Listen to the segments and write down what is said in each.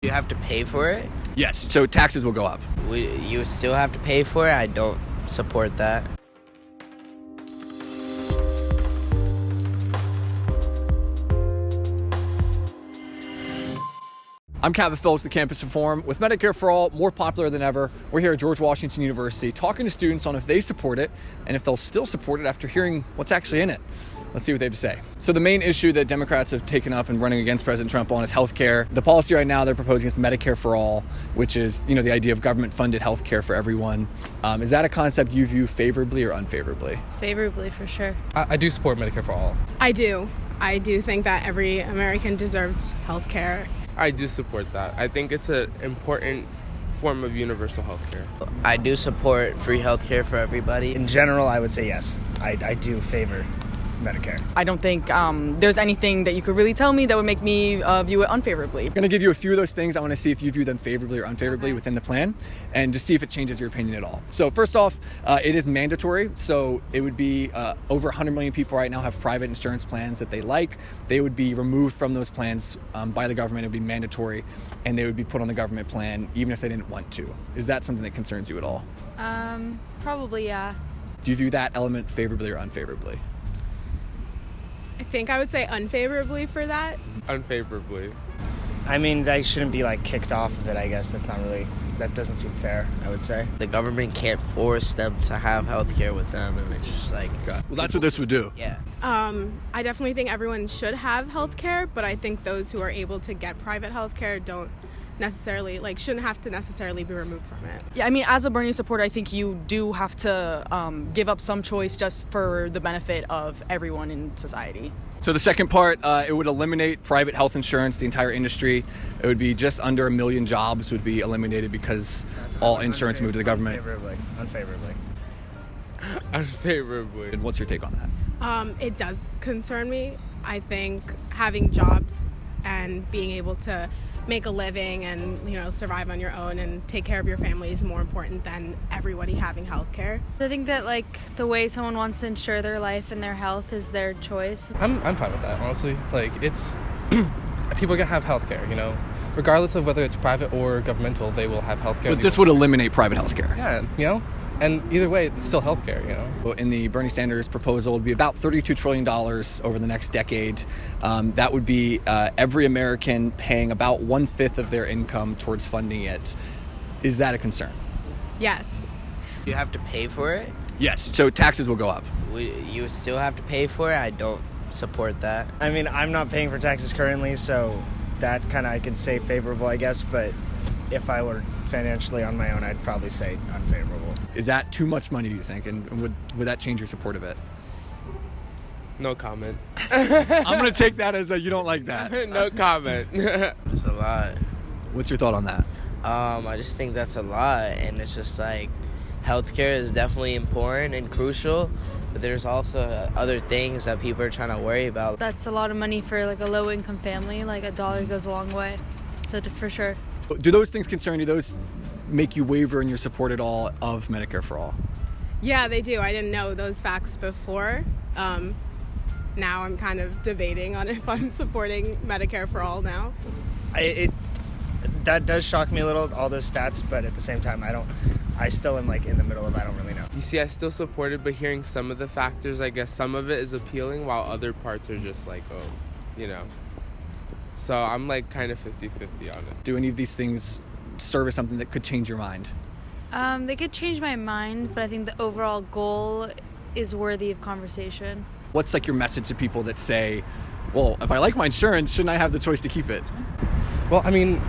You have to pay for it? Yes, so taxes will go up. You still have to pay for it? I don't support that. I'm Captain Phillips with Campus Reform. With Medicare for All more popular than ever, we're here at George Washington University talking to students on if they support it and if they'll still support it after hearing what's actually in it. Let's see what they have to say. So the main issue that Democrats have taken up and running against President Trump on is healthcare. The policy right now they're proposing is Medicare for All, which is, the idea of government-funded healthcare for everyone. Is that a concept you view favorably or unfavorably? Favorably, for sure. I do support Medicare for All. I do think that every American deserves healthcare. I do support that. I think it's an important form of universal healthcare. I do support free healthcare for everybody. In general, I would say yes. I do favor Medicare. I don't think there's anything that you could really tell me that would make me view it unfavorably. I'm going to give you a few of those things. I want to see if you view them favorably or unfavorably within the plan and just see if it changes your opinion at all. So first off, it is mandatory. So it would be over 100 million people right now have private insurance plans that they like. They would be removed from those plans by the government. It would be mandatory and they would be put on the government plan even if they didn't want to. Is that something that concerns you at all? Probably, yeah. Do you view that element favorably or unfavorably? I think I would say unfavorably for that. Unfavorably. I mean, they shouldn't be kicked off of it, I guess. That doesn't seem fair, I would say. The government can't force them to have healthcare with them, and it's just well, that's what this would do. Yeah. I definitely think everyone should have healthcare, but I think those who are able to get private healthcare don't necessarily, shouldn't have to necessarily be removed from it. Yeah, I mean, as a Bernie supporter, I think you do have to give up some choice just for the benefit of everyone in society. So the second part, it would eliminate private health insurance, the entire industry. It would be just under 1 million jobs would be eliminated because all insurance moved to the government. Unfavorably. Unfavorably. And what's your take on that? It does concern me. I think having jobs and being able to make a living and survive on your own and take care of your family is more important than everybody having health care. I think that the way someone wants to ensure their life and their health is their choice. I'm fine with that, honestly. It's people can have health care, regardless of whether it's private or governmental, they will have health care. But this would eliminate private health care. Yeah, and either way, it's still health care, In the Bernie Sanders proposal, it would be about $32 trillion over the next decade. That would be every American paying about 1/5 of their income towards funding it. Is that a concern? Yes. You have to pay for it? Yes, so taxes will go up. You still have to pay for it? I don't support that. I mean, I'm not paying for taxes currently, so that I could say favorable, I guess, but if I were financially on my own, I'd probably say unfavorable. Is that too much money, do you think? And would that change your support of it? No comment. I'm going to take that as you don't like that. No comment. It's a lot. What's your thought on that? I just think that's a lot, and it's just healthcare is definitely important and crucial, but there's also other things that people are trying to worry about. That's a lot of money for a low-income family. A dollar goes a long way, so for sure. Do those things concern you? Those make you waver in your support at all of Medicare for All? Yeah, they do. I didn't know those facts before. Now I'm kind of debating on if I'm supporting Medicare for All now. That does shock me a little, all those stats, but at the same time, I still am in the middle of I don't really know. You see, I still support it, but hearing some of the factors, I guess some of it is appealing while other parts are just So I'm kind of 50-50 on it. Do any of these things serve as something that could change your mind? They could change my mind, but I think the overall goal is worthy of conversation. What's your message to people that say, well, if I like my insurance, shouldn't I have the choice to keep it? Well, I mean,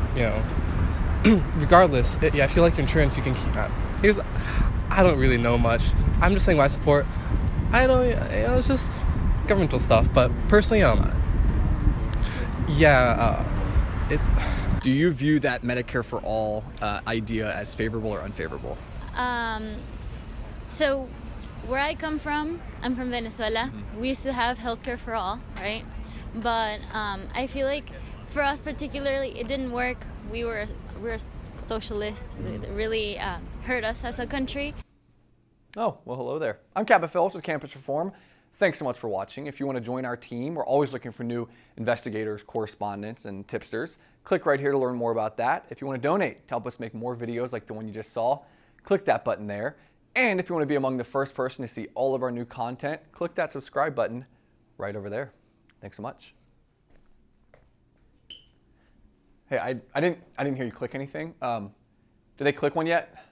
regardless, if you like your insurance, you can keep that. I don't really know much. I'm just saying my support. I don't, it's just governmental stuff, but personally, it's... Do you view that Medicare for All idea as favorable or unfavorable? So where I come from, I'm from Venezuela. We used to have healthcare for all, right? But I feel for us particularly, it didn't work. We were socialist. It really hurt us as a country. Oh, well, hello there. I'm Captain Phillips with Campus Reform. Thanks so much for watching. If you want to join our team, we're always looking for new investigators, correspondents, and tipsters. Click right here to learn more about that. If you want to donate to help us make more videos like the one you just saw, click that button there. And if you want to be among the first person to see all of our new content, click that subscribe button right over there. Thanks so much. Hey, I didn't hear you click anything. Did they click one yet?